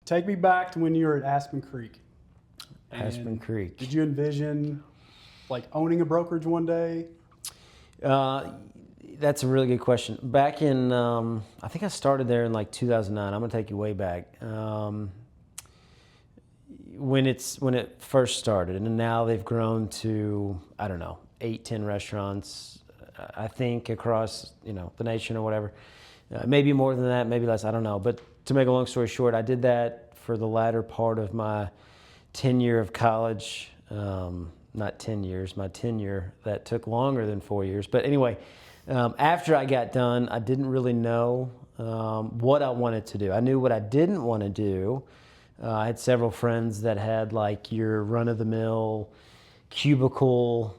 take me back to when you were at Aspen Creek. Aspen Creek. Did you envision like owning a brokerage one day? That's a really good question. Back in, I think I started there in like 2009. I'm gonna take you way back. When it first started, and now they've grown to, I don't know, 8, 10 restaurants, I think, across the nation or whatever. Maybe more than that, maybe less. I don't know. But to make a long story short, I did that for the latter part of my tenure of college. Not 10 years, my tenure that took longer than 4 years. But anyway, after I got done, I didn't really know what I wanted to do. I knew what I didn't want to do. I had several friends that had like your run-of-the-mill cubicle,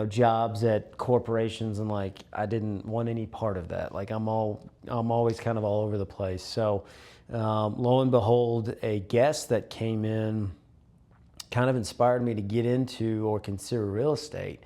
jobs at corporations, and like I didn't want any part of that. Like I'm always kind of all over the place. So lo and behold, a guest that came in kind of inspired me to get into or consider real estate.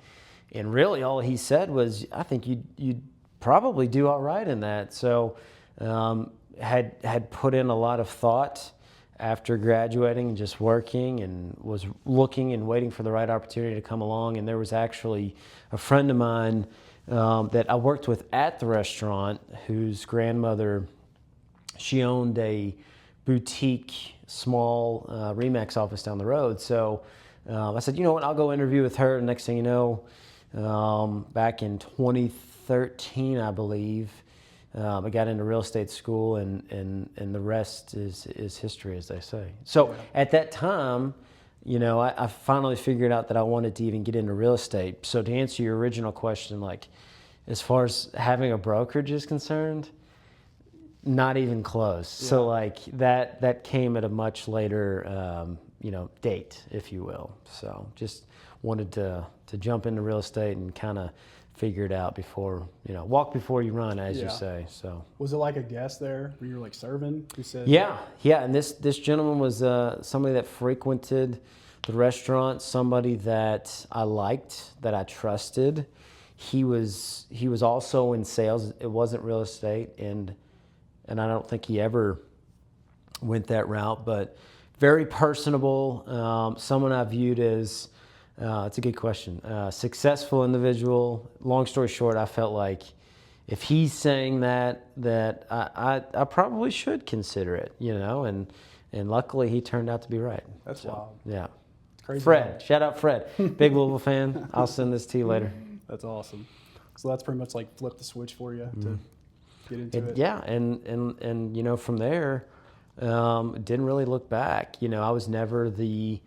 And really all he said was, I think you'd probably do all right in that. So had put in a lot of thought after graduating and just working, and was looking and waiting for the right opportunity to come along. And there was actually a friend of mine that I worked with at the restaurant, whose grandmother, she owned a boutique small Remax office down the road. So I said, you know what, I'll go interview with her. Next thing you know, back in 2013, I believe, I got into real estate school, and the rest is history, as they say. So at that time, I finally figured out that I wanted to even get into real estate. So to answer your original question, like as far as having a brokerage is concerned, not even close. Yeah. So like that came at a much later, date, if you will. So just wanted to jump into real estate and kind of figure it out before, walk before you run, as you say. So was it like a guest there where you were like serving? Who said? Yeah. And this gentleman was somebody that frequented the restaurant, somebody that I liked, that I trusted. He was also in sales. It wasn't real estate, and I don't think he ever went that route, but very personable, someone I viewed as, it's a good question, successful individual. Long story short, I felt like if he's saying that I probably should consider it, and luckily he turned out to be right. That's wild. Yeah. It's crazy. Fred, shout out Fred, big Louisville fan. I'll send this to you later. That's awesome. So that's pretty much like flip the switch for you to get into it. Yeah, and from there, didn't really look back. I was never the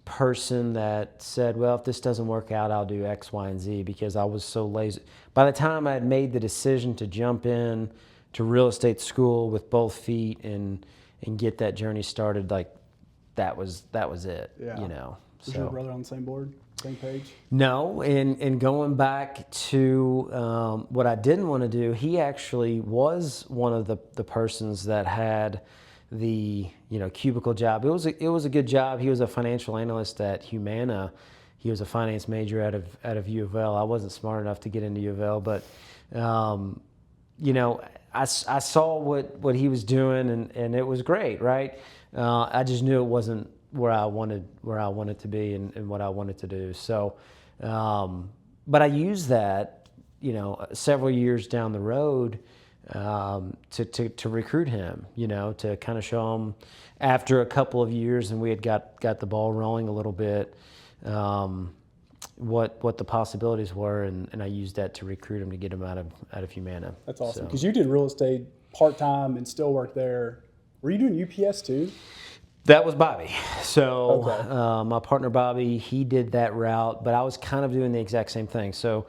person that said, well, if this doesn't work out, I'll do X, Y, and Z, because I was so lazy. By the time I had made the decision to jump in to real estate school with both feet and get that journey started, like that was it. Yeah. Was your brother on the same board? Same page? No, and going back to what I didn't want to do, he actually was one of the persons that had the cubicle job. It was a good job. He was a financial analyst at Humana. He was a finance major out of U of L. I wasn't smart enough to get into U of L, but I saw what he was doing, and it was great, right? I just knew it wasn't where I wanted to be and what I wanted to do. So, but I used that, several years down the road, to recruit him, to kind of show him after a couple of years, and we had got the ball rolling a little bit, what the possibilities were, and I used that to recruit him to get him out of Humana. That's awesome, because you did real estate part-time and still work there. Were you doing UPS too? That was Bobby. So my partner Bobby, he did that route, but I was kind of doing the exact same thing. So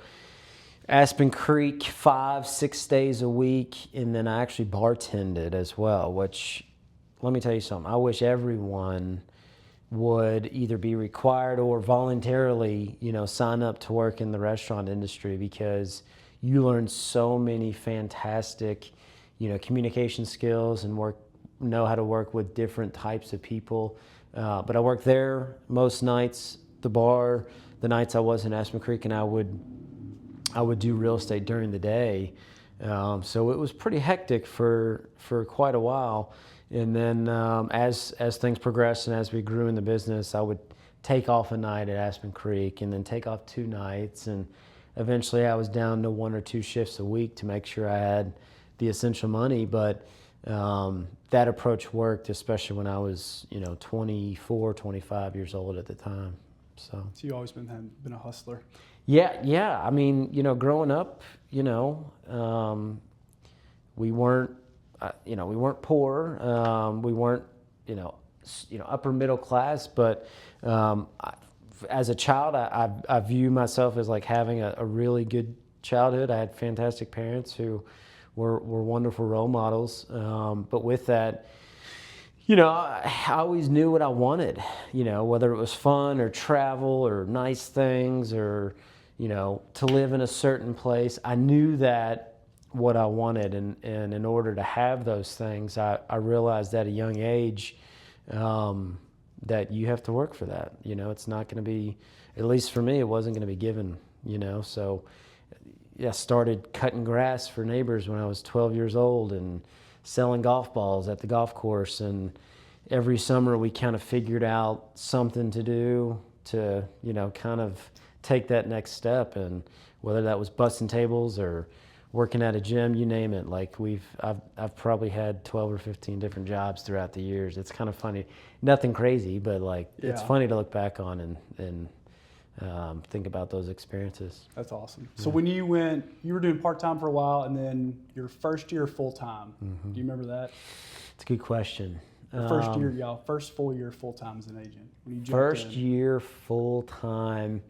Aspen Creek 5-6 days a week, and then I actually bartended as well, which, let me tell you something, I wish everyone would either be required or voluntarily, sign up to work in the restaurant industry, because you learn so many fantastic, communication skills and know how to work with different types of people. But I worked there most nights, the bar, the nights I was in Aspen Creek, and I would do real estate during the day. So it was pretty hectic for quite a while. And then as things progressed and as we grew in the business, I would take off a night at Aspen Creek and then take off 2 nights. And eventually I was down to 1 or 2 shifts a week to make sure I had the essential money. But that approach worked, especially when I was, 24, 25 years old at the time. So you always been a hustler. Yeah. I mean, growing up, we weren't, we weren't poor. We weren't, upper middle class. But as a child, I view myself as like having a really good childhood. I had fantastic parents who were wonderful role models. But with that, I always knew what I wanted, whether it was fun or travel or nice things or, to live in a certain place. I knew that what I wanted. And in order to have those things, I realized at a young age that you have to work for that. It's not going to be, at least for me, it wasn't going to be given, So I started cutting grass for neighbors when I was 12 years old and selling golf balls at the golf course. And every summer we kind of figured out something to do to, kind of take that next step. And whether that was busting tables or working at a gym, you name it. Like I've probably had 12 or 15 different jobs throughout the years. It's kind of funny, nothing crazy, but it's funny to look back on and think about those experiences. That's awesome. So when you were doing part-time for a while and then your first year full-time, do you remember that? It's a good question. First full year full-time as an agent. When you first year full-time,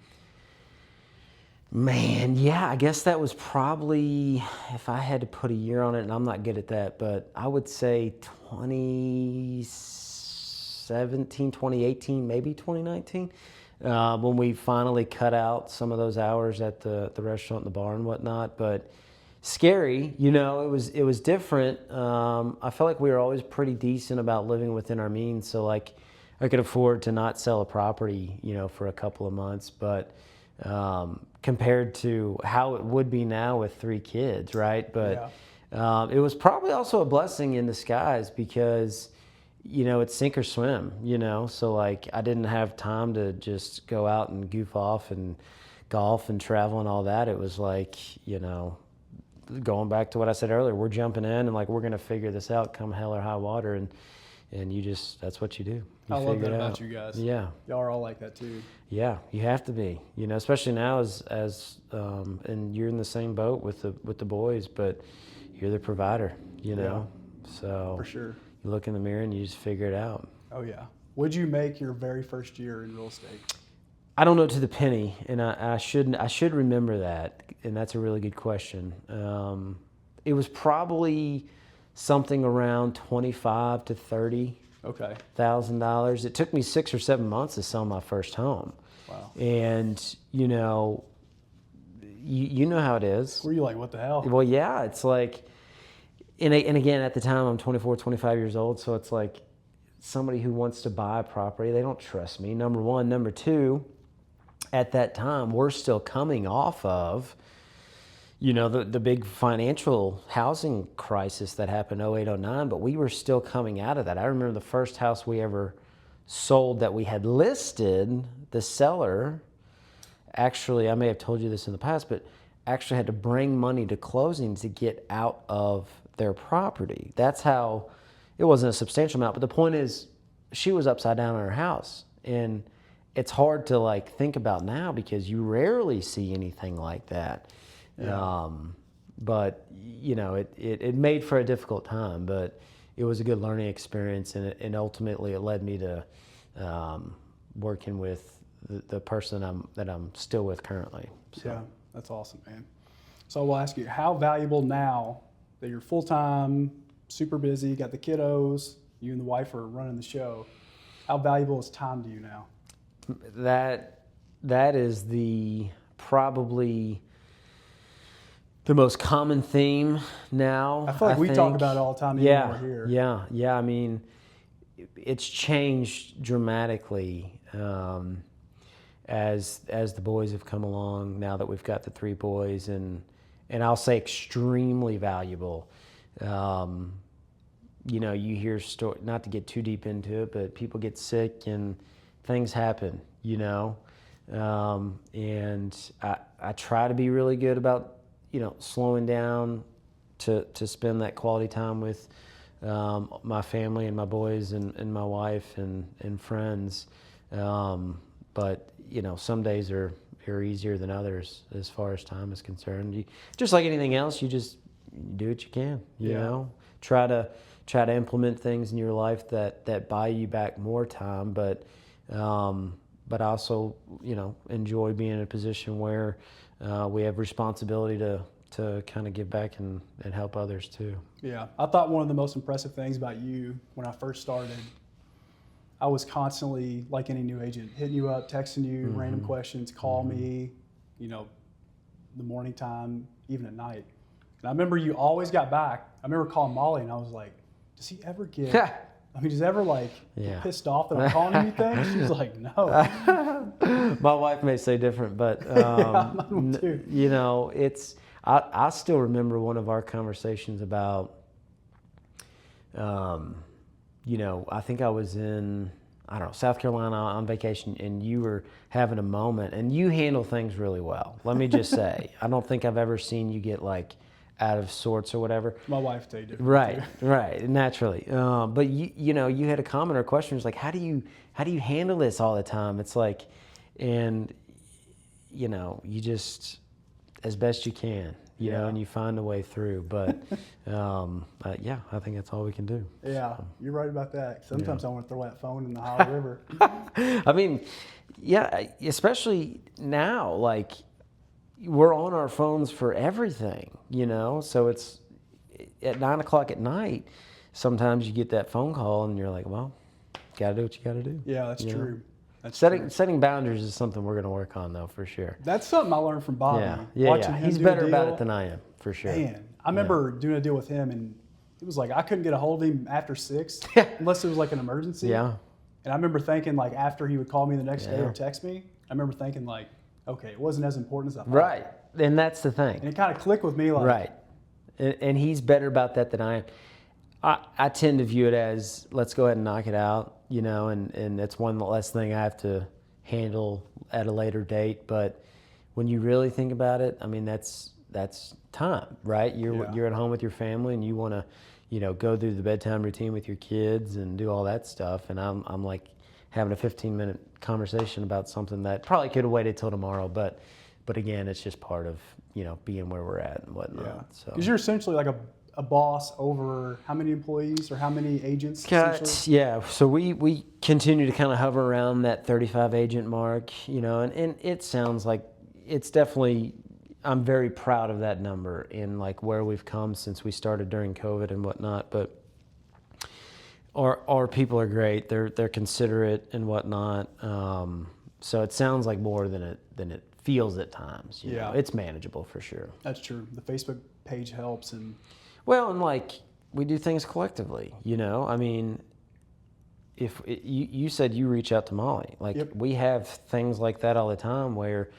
man, yeah, I guess that was probably, if I had to put a year on it, and I'm not good at that, but I would say 2017, 2018, maybe 2019. When we finally cut out some of those hours at the restaurant and the bar and whatnot. But scary, it was different. I felt like we were always pretty decent about living within our means. So I could afford to not sell a property, for a couple of months. But compared to how it would be now with 3 kids, right? But it was probably also a blessing in disguise because it's sink or swim, so I didn't have time to just go out and goof off and golf and travel and all that. It was going back to what I said earlier, we're jumping in and we're going to figure this out come hell or high water. And that's what you do. I love that about you guys. Yeah. Y'all are all like that too. Yeah, you have to be, especially now as and you're in the same boat with the boys, but you're the provider, so for sure. You look in the mirror and you just figure it out. Oh yeah. What'd you make your very first year in real estate? I don't know to the penny, and I should remember that, and that's a really good question. It was probably something around $25,000 to $30,000. It took me 6 or 7 months to sell my first home. Wow. And you know how it is. Were you like, what the hell? Well, yeah, it's like. And again, at the time, I'm 24, 25 years old, so it's like somebody who wants to buy a property, they don't trust me, number one. Number two, at that time, we're still coming off of, the big financial housing crisis that happened 08, 09, but we were still coming out of that. I remember the first house we ever sold that we had listed, the seller, actually, I may have told you this in the past, but actually had to bring money to closing to get out of their property. That's how, it wasn't a substantial amount, but the point is she was upside down in her house. And it's hard to think about now because you rarely see anything like that. Yeah. But it made for a difficult time, but it was a good learning experience, and ultimately it led me to working with the person that I'm still with currently. So. Yeah, that's awesome, man. So I will ask you, how valuable now that you're full-time, super busy, got the kiddos, you and the wife are running the show, how valuable is time to you now? That is probably the most common theme now. I feel like we talk about it all the time even when we're here. Yeah. I mean, it's changed dramatically as the boys have come along. Now that we've got the 3 boys, and and I'll say extremely valuable. You know, you hear stories, not to get too deep into it, but people get sick and things happen, you know. And I try to be really good about, you know, slowing down to spend that quality time with my family and my boys and my wife and friends. But, you know, some days are easier than others as far as time is concerned. You, just like anything else, you just do what you can, you know. Try to implement things in your life that buy you back more time, but also, you know, enjoy being in a position where we have responsibility to kind of give back and help others too. Yeah, I thought one of the most impressive things about you when I first started, I was constantly, like any new agent, hitting you up, texting you, random questions, call me, you know, the morning time, even at night. And I remember you always got back. I remember calling Molly and I was like, does he ever get, I mean, does he ever like get pissed off that I'm calling him anything? She's like, no. My wife may say different, but too. you know, it's, I still remember one of our conversations about, you know, I think I was in, I don't know, South Carolina on vacation, and you were having a moment, and you handle things really well. Let me just say, I don't think I've ever seen you get like out of sorts or whatever. My wife tell you different. Right, naturally. But you know, you had a comment or question. It was like, how do you handle this all the time? It's like, and you know, you just as best you can, you know, and you find a way through. But yeah, I think that's all we can do. Yeah, you're right about that. Sometimes I want to throw that phone in the Holly River. I mean, yeah, especially now, like we're on our phones for everything, you know. So it's at 9 o'clock at night. Sometimes you get that phone call, and you're like, well, got to do what you got to do. Yeah, that's true. Know? That's setting boundaries is something we're going to work on, though, for sure. That's something I learned from Bobby. Yeah. He's better about it than I am, for sure. Man, I remember doing a deal with him, and it was like I couldn't get a hold of him after 6 unless it was like an emergency. Yeah. And I remember thinking, like, after he would call me the next day or text me, I remember thinking, like, okay, it wasn't as important as I thought. Right, and that's the thing. And it kind of clicked with me, like, right, and he's better about that than I am. I tend to view it as, let's go ahead and knock it out, you know, and that's one less thing I have to handle at a later date. But when you really think about it, I mean, that's time, right? You're at home with your family, and you want to, you know, go through the bedtime routine with your kids and do all that stuff. And I'm like having a 15-minute conversation about something that probably could have waited till tomorrow, but again, it's just part of, you know, being where we're at and whatnot. Yeah. So because you're essentially like a boss over how many employees or how many agents? Yeah, so we continue to kind of hover around that 35 agent mark, you know, and it sounds like it's definitely, I'm very proud of that number and like where we've come since we started during COVID and whatnot. But our people are great. They're considerate and whatnot. So it sounds like more than it feels at times. You know? It's manageable for sure. That's true. The Facebook page helps, and well, and like we do things collectively. You know, I mean, if you said you reach out to Molly, like we have things like that all the time where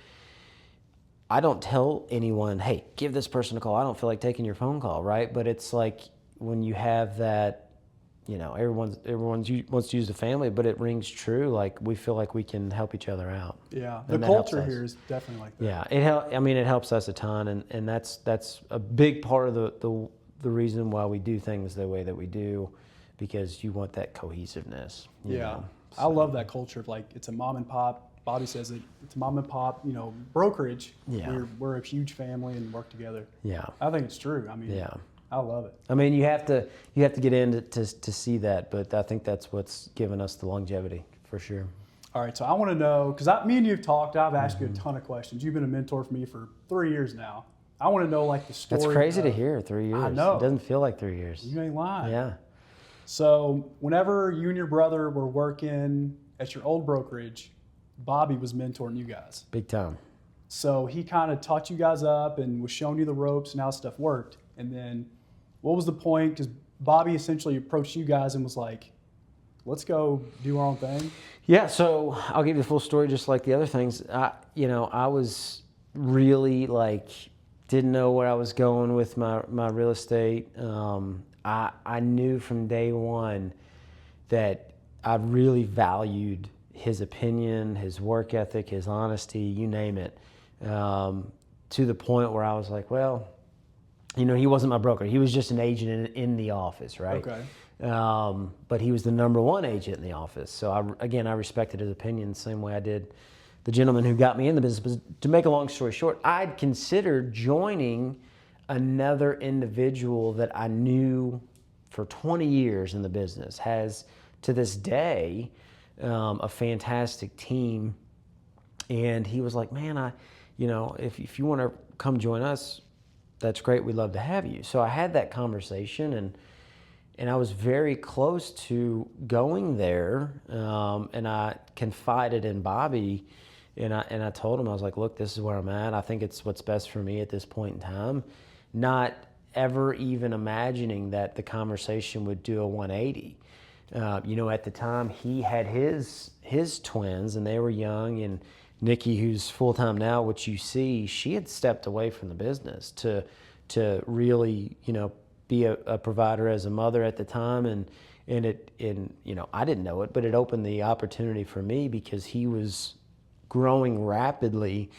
I don't tell anyone, hey, give this person a call. I don't feel like taking your phone call, right? But it's like when you have that, you know, everyone wants to use the family, but it rings true. Like we feel like we can help each other out. Yeah, the culture here is definitely like that. Yeah, it helps us a ton, and that's a big part of the reason why we do things the way that we do, because you want that cohesiveness. You know? So. I love that culture of like it's a mom and pop. Bobby says it's a mom and pop, you know, brokerage. Yeah, we're a huge family and work together. Yeah, I think it's true. I mean, I love it. I mean, you have to get in to see that, but I think that's what's given us the longevity for sure. All right, so I want to know, because me and you have talked. I've asked you a ton of questions. You've been a mentor for me for 3 years now. I want to know like the story. That's crazy to hear. 3 years. I know. It doesn't feel like 3 years. You ain't lying. Yeah. So whenever you and your brother were working at your old brokerage, Bobby was mentoring you guys. Big time. So he kind of taught you guys up and was showing you the ropes and how stuff worked. And then what was the point? Because Bobby essentially approached you guys and was like, let's go do our own thing. Yeah, so I'll give you the full story just like the other things. I was really like didn't know where I was going with my real estate. I knew from day one that I really valued his opinion, his work ethic, his honesty, you name it, to the point where I was like, well, he wasn't my broker. He was just an agent in the office, right? Okay. But he was the number one agent in the office. So I respected his opinion the same way I did the gentleman who got me in the business. But to make a long story short, I'd considered joining another individual that I knew for 20 years in the business, has to this day a fantastic team. And he was like, man, if you want to come join us, that's great. We'd love to have you. So I had that conversation, and I was very close to going there. And I confided in Bobby, and I told him, I was like, look, this is where I'm at. I think it's what's best for me at this point in time. Not ever even imagining that the conversation would do a 180. At the time he had his twins, and they were young, and Nikki, who's full-time now, which you see, she had stepped away from the business to really, be a provider as a mother at the time. And I didn't know it, but it opened the opportunity for me because he was growing rapidly.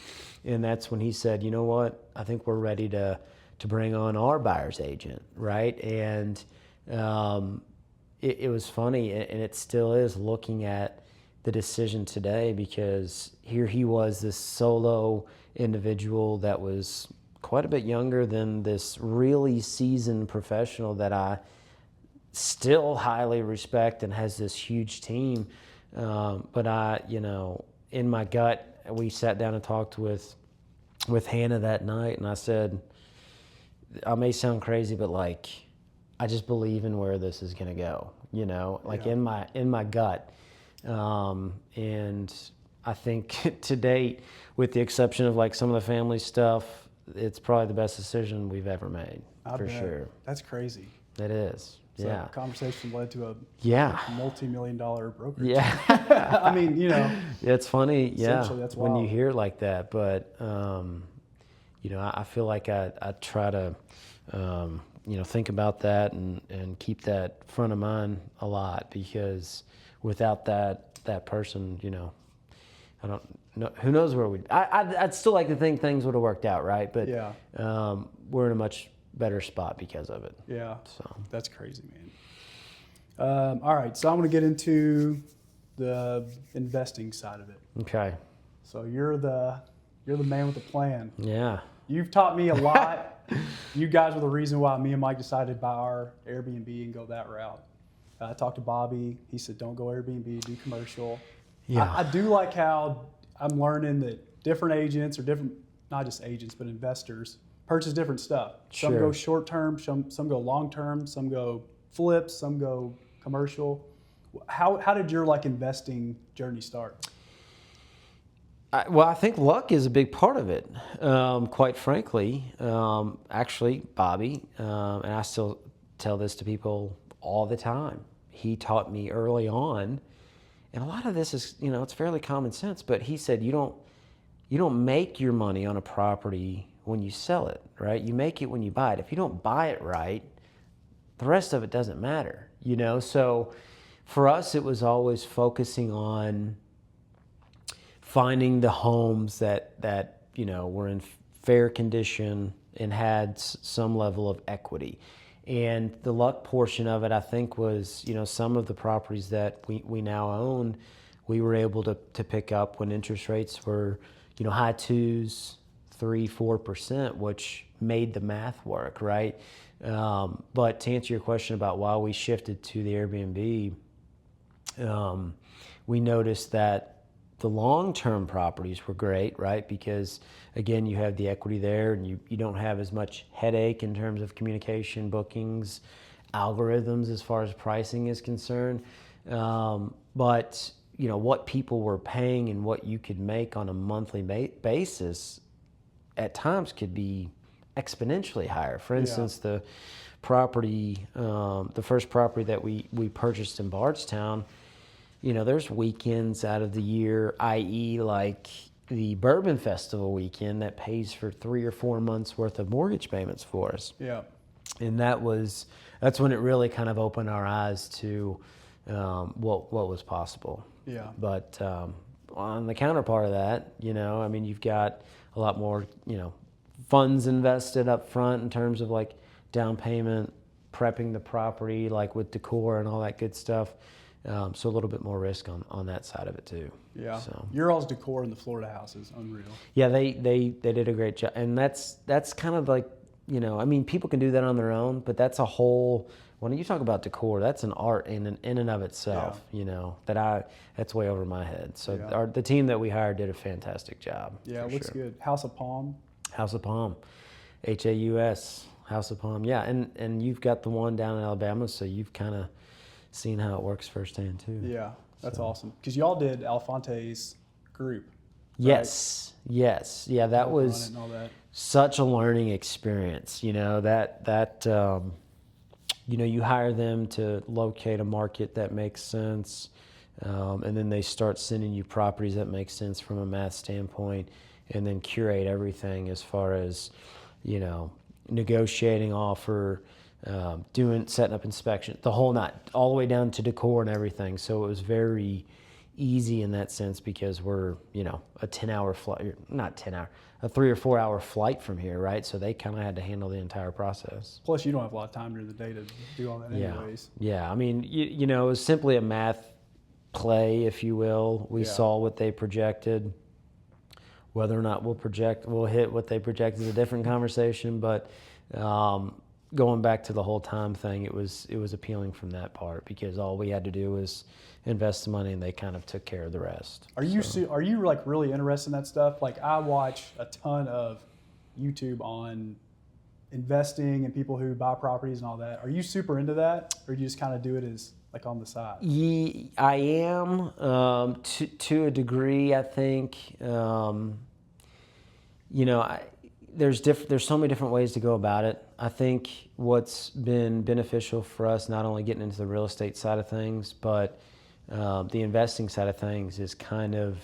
And that's when he said, you know what, I think we're ready to bring on our buyer's agent, right? And it was funny, and it still is, looking at the decision today, because here he was, this solo individual that was quite a bit younger than this really seasoned professional that I still highly respect and has this huge team. But in my gut, we sat down and talked with Hannah that night, and I said, I may sound crazy, but I just believe in where this is going to go, in my gut. And I think to date, with the exception of some of the family stuff, it's probably the best decision we've ever made, for sure. That's crazy. It is. So yeah. Conversation led to a multi-million-dollar brokerage. Yeah. I mean, it's funny. Yeah. That's when wild. you hear it like that, but I feel like I try to think about that and keep that front of mind a lot, because without that person, I don't know, who knows where I'd still like to think things would have worked out, right? But yeah. We're in a much better spot because of it. Yeah. So that's crazy, man. All right, so I'm going to get into the investing side of it. Okay. So you're the man with the plan. Yeah. You've taught me a lot. You guys were the reason why me and Mike decided to buy our Airbnb and go that route. I talked to Bobby. He said, don't go Airbnb, do commercial. Yeah. I do like how I'm learning that different agents, or different, not just agents, but investors, purchase different stuff. Some go short term, some go long term, some go flips, some go commercial. How did your investing journey start? I think luck is a big part of it, quite frankly. Actually, Bobby, and I still tell this to people all the time, he taught me early on, and a lot of this is, it's fairly common sense, but he said, you don't make your money on a property when you sell it, right? You make it when you buy it. If you don't buy it right, the rest of it doesn't matter, So for us, it was always focusing on finding the homes that were in fair condition and had some level of equity. And the luck portion of it, I think, was, some of the properties that we now own, we were able to pick up when interest rates were, high 2s, 3-4%, which made the math work, right? But to answer your question about why we shifted to the Airbnb, we noticed that the long-term properties were great, right? Because again, you have the equity there, and you don't have as much headache in terms of communication, bookings, algorithms as far as pricing is concerned. But what people were paying and what you could make on a monthly basis at times could be exponentially higher. For instance, the property, the first property that we purchased in Bardstown, there's weekends out of the year, i.e. the Bourbon Festival weekend that pays for 3 or 4 months worth of mortgage payments for us. Yeah. And that's when it really kind of opened our eyes to what was possible. Yeah. But on the counterpart of that, I mean, you've got a lot more, funds invested up front in terms of like down payment, prepping the property, like with decor and all that good stuff. So a little bit more risk on that side of it too. Yeah. So. Your all's decor in the Florida house is unreal. Yeah, they did a great job, and that's kind of like, I mean, people can do that on their own, but that's a whole. When you talk about decor, that's an art in and of itself. Yeah. That's way over my head. So Yeah. the team that we hired did a fantastic job. Yeah, it looks good. House of Palm. House of Palm, HAUS, House of Palm. Yeah, and you've got the one down in Alabama, so you've kind of seen how it works firsthand too. Yeah, that's awesome. Because y'all did Alfonte's group. Yes, right? Yes. Yeah, that was and all that. Such a learning experience. You hire them to locate a market that makes sense, and then they start sending you properties that make sense from a math standpoint, and then curate everything as far as, negotiating offer, setting up inspection, the whole night, all the way down to decor and everything. So it was very easy in that sense because we're, a 10-hour flight, not 10 hour, a 3 or 4 hour flight from here, right? So they kind of had to handle the entire process. Plus, you don't have a lot of time during the day to do all that anyways. Yeah. I mean, it was simply a math play, if you will. We saw what they projected. Whether or not we'll hit what they projected is a different conversation, but going back to the whole time thing, it was appealing from that part because all we had to do was invest the money and they kind of took care of the rest. Are you like really interested in that stuff? Like I watch a ton of YouTube on investing and people who buy properties and all that. Are you super into that, or do you just kind of do it as like on the side? I am to a degree. I think there's so many different ways to go about it. I think what's been beneficial for us, not only getting into the real estate side of things, but the investing side of things, is kind of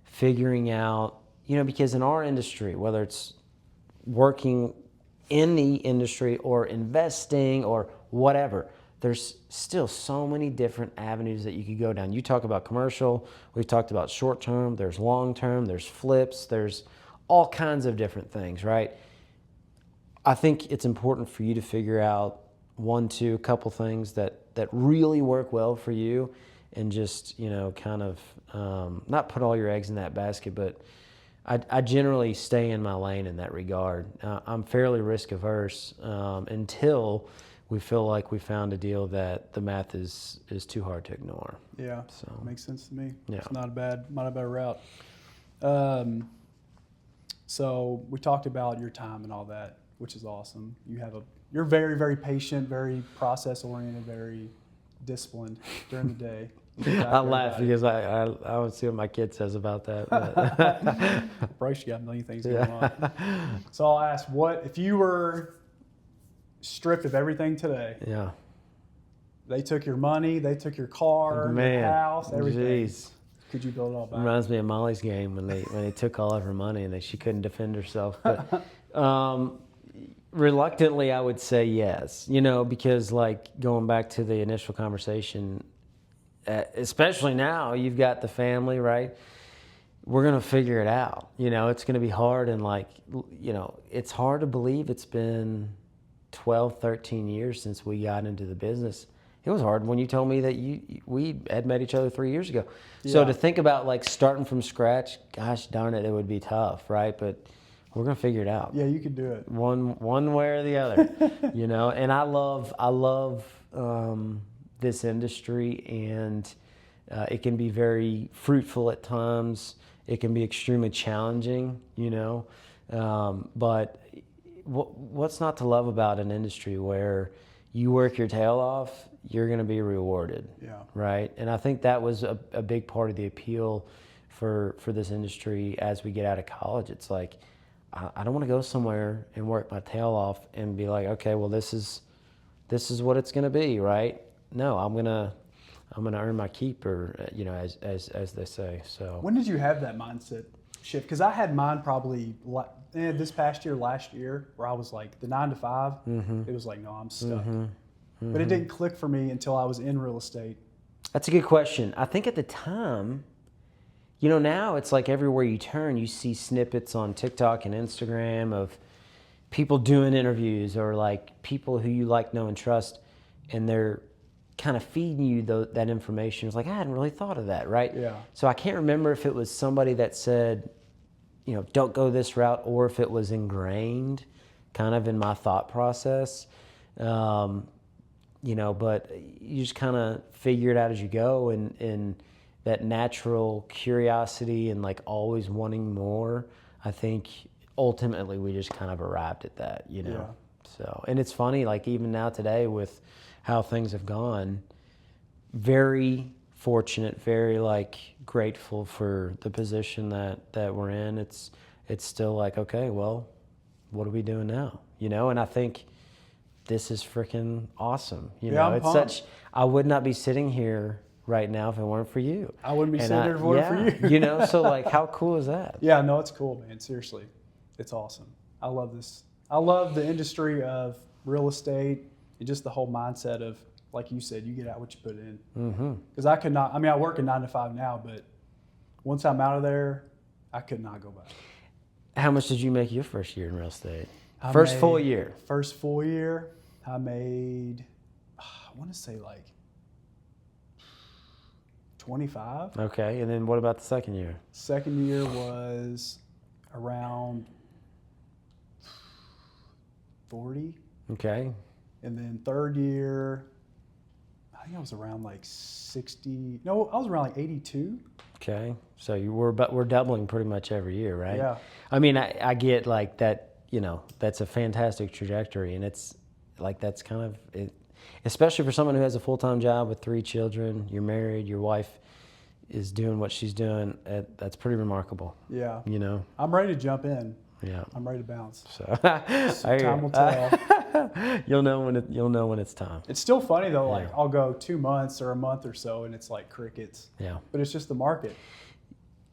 figuring out, because in our industry, whether it's working in the industry or investing or whatever, there's still so many different avenues that you could go down. You talk about commercial, we've talked about short term, there's long term, there's flips, there's all kinds of different things, right? I think it's important for you to figure out a couple things that really work well for you, and just, kind of not put all your eggs in that basket, but I generally stay in my lane in that regard. I'm fairly risk averse until we feel like we found a deal that the math is too hard to ignore. Yeah, so makes sense to me. Yeah. It's not a bad route. So we talked about your time and all that, which is awesome. You're very, very patient, very process oriented, very disciplined during the day. I laugh because I don't see what my kid says about that. Bryce, you got a million things going on. So I'll ask, what if you were stripped of everything today? Yeah. They took your money, they took your car, your house, everything. Geez. Could you build it all back? Reminds me of Molly's game when they took all of her money and she couldn't defend herself. But reluctantly, I would say yes. Because like going back to the initial conversation, especially now, you've got the family, right? We're gonna figure it out. It's gonna be hard, and it's hard to believe it's been 12, 13 years since we got into the business. It was hard when you told me that we had met each other 3 years ago. Yeah. So to think about like starting from scratch, gosh darn it, it would be tough, right? But we're gonna figure it out. Yeah, you can do it. One way or the other, And I love this industry, and it can be very fruitful at times. It can be extremely challenging, But what's not to love about an industry where you work your tail off, you're going to be rewarded, right? And I think that was a big part of the appeal for this industry as we get out of college. It's like, I don't want to go somewhere and work my tail off and be like, okay, well, this is what it's going to be, right? No, I'm gonna earn my keep, or as they say. So when did you have that mindset shift? Because I had mine probably this past year, last year, where I was like the 9 to 5. It was like, no, I'm stuck. But it didn't click for me until I was in real estate. That's a good question. I think at the time, you know, now it's like everywhere you turn, you see snippets on TikTok and Instagram of people doing interviews or like people who you like, know, and trust, and they're kind of feeding you that information. It's like, I hadn't really thought of that, right? Yeah. So I can't remember if it was somebody that said, you know, don't go this route, or if it was ingrained kind of in my thought process. You know, but you just kind of figure it out as you go, and that natural curiosity and like always wanting more, I think ultimately we just kind of arrived at that, you know? Yeah. So, and it's funny, like even now today with how things have gone, very fortunate, very like grateful for the position that we're in. It's still like, okay, well, what are we doing now? You know, and I think this is freaking awesome. You know, I'm it's pumped. I would not be sitting here right now if it weren't for you. I wouldn't be sitting here if it weren't for you. You know, so like how cool is that? Yeah, no, it's cool, man. Seriously. It's awesome. I love this. I love the industry of real estate and just the whole mindset of, like you said, you get out what you put in. Because I could not, I mean, I work a 9 to 5 now, but once I'm out of there, I could not go back. How much did you make your first year in real estate? First full year, I made, I want to say like 25. Okay, and then what about the second year? Second year was around 40. Okay. And then third year, I think I was around like 60. No, I was around like 82. Okay, so we're doubling pretty much every year, right? Yeah. I mean, I get like that. You know, that's a fantastic trajectory, and it's like that's kind of it, especially for someone who has a full-time job with 3 children. You're married, your wife is doing what she's doing. That's pretty remarkable. Yeah. You know. I'm ready to jump in. Yeah. I'm ready to bounce. So Time will tell. You'll know when it's time. It's still funny though. Like Yeah. I'll go 2 months or a month or so, and it's like crickets. Yeah. But it's just the market.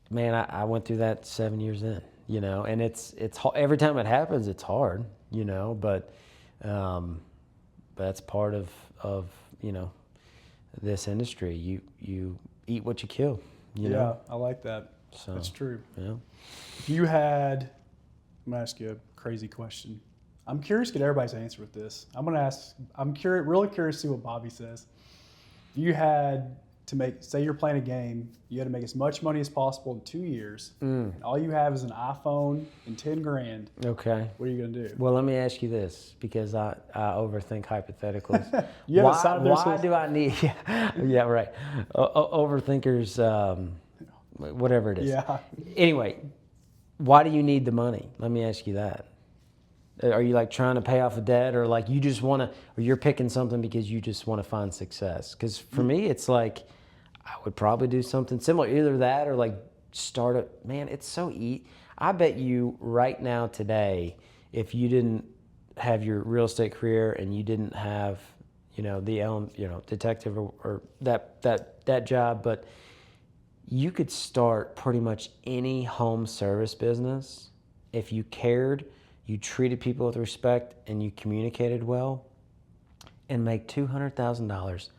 Man, I went through that 7 years in, you know, and it's every time it happens, it's hard, you know, but that's part of you know, this industry. You eat what you kill, you know. I like that. So That's true. yeah. If you had, I'm gonna ask you a crazy question. I'm curious to get everybody's answer with this. I'm really curious to see what Bobby says. If you had to make, say you're playing a game, you had to make as much money as possible in 2 years, and all you have is an iPhone and 10 grand. Okay. What are you gonna do? Well, let me ask you this, because I overthink hypotheticals. You have a side of why do I need? Yeah, right. Overthinkers, whatever it is. Yeah. Anyway, why do you need the money? Let me ask you that. Are you like trying to pay off a debt, or like you just want to, or you're picking something because you just want to find success? Because for me, it's like I would probably do something similar, either that or like start a, man, it's so I bet you right now today, if you didn't have your real estate career and you didn't have, you know, detective or that job, but you could start pretty much any home service business if you cared, you treated people with respect, and you communicated well, and make $200,000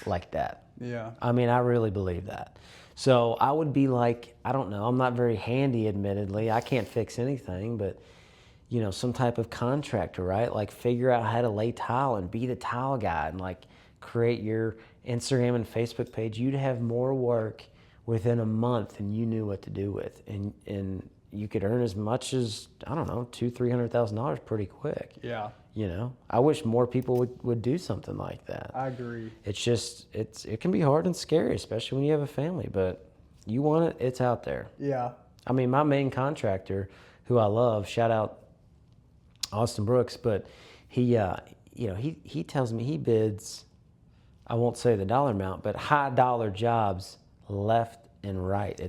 like that. Yeah. I mean, I really believe that. So I would be like, I don't know, I'm not very handy, admittedly. I can't fix anything, but you know, some type of contractor, right? Like figure out how to lay tile and be the tile guy and like create your Instagram and Facebook page. You'd have more work within a month than you knew what to do with. And you could earn as much as, I don't know, $200,000-$300,000 pretty quick. Yeah. You know, I wish more people would do something like that. I agree. It's just, it can be hard and scary, especially when you have a family, but you want it, it's out there. Yeah. I mean, my main contractor, who I love, shout out Austin Brooks, but he, you know, he tells me he bids, I won't say the dollar amount, but high dollar jobs left and right.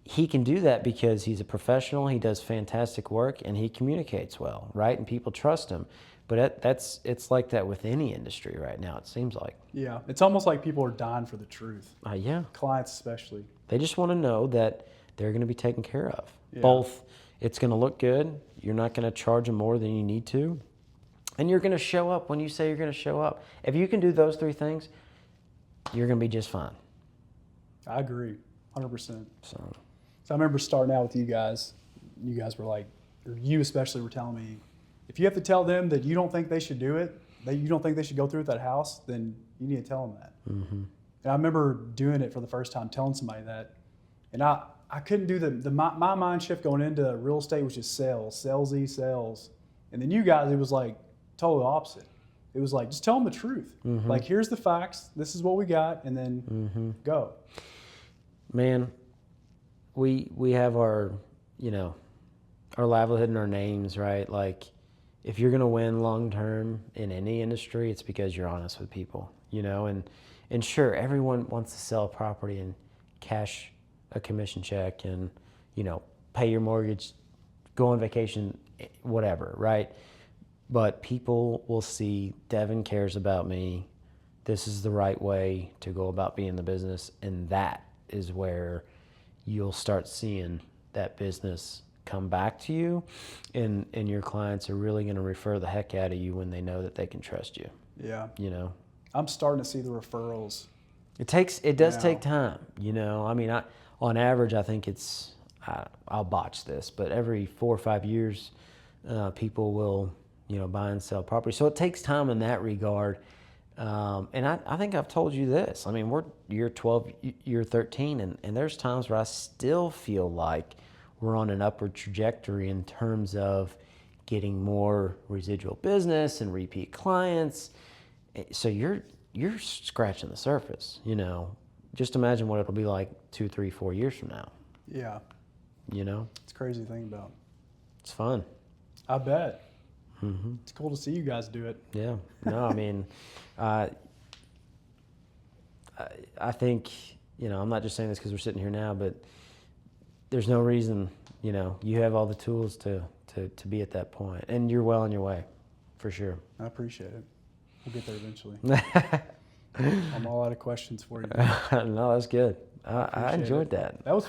He can do that because he's a professional, he does fantastic work, and he communicates well, right? And people trust him. But it's like that with any industry right now, it seems like. Yeah. It's almost like people are dying for the truth. Yeah. Clients especially. They just want to know that they're going to be taken care of. Yeah. Both, it's going to look good. You're not going to charge them more than you need to. And you're going to show up when you say you're going to show up. If you can do those three things, you're going to be just fine. I agree, 100%. So I remember starting out with you guys. You guys were like, or you especially were telling me, if you have to tell them that you don't think they should do it, that you don't think they should go through with that house, then you need to tell them that. mm-hmm. And I remember doing it for the first time, telling somebody that, and I couldn't do my mind shift going into real estate was just sales, sales. And then you guys, it was like totally opposite. It was like, just tell them the truth. Mm-hmm. Like, here's the facts. This is what we got. And then mm-hmm. go. Man, we have our, our livelihood and our names, right? Like, if you're going to win long term in any industry, it's because you're honest with people, and sure, everyone wants to sell a property and cash a commission check and, pay your mortgage, go on vacation, whatever, right? But people will see Devin cares about me. This is the right way to go about being in the business. And that is where you'll start seeing that business come back to you. And your clients are really going to refer the heck out of you when they know that they can trust you. Yeah. I'm starting to see the referrals. It does take time, on average, I think I'll botch this, but every 4 or 5 years, people will, buy and sell property. So it takes time in that regard. And I think I've told you this. I mean, we're year 12, year 13, and there's times where I still feel like we're on an upward trajectory in terms of getting more residual business and repeat clients. So you're scratching the surface, Just imagine what it'll be like 2, 3, 4 years from now. Yeah. It's crazy to think about. It's fun. I bet. Mm-hmm. It's cool to see you guys do it. Yeah. No, I mean, I think, I'm not just saying this because we're sitting here now, but there's no reason, you have all the tools to be at that point, and you're well on your way, for sure. I appreciate it. We'll get there eventually. I'm all out of questions for you. No, that's good. I enjoyed that. That was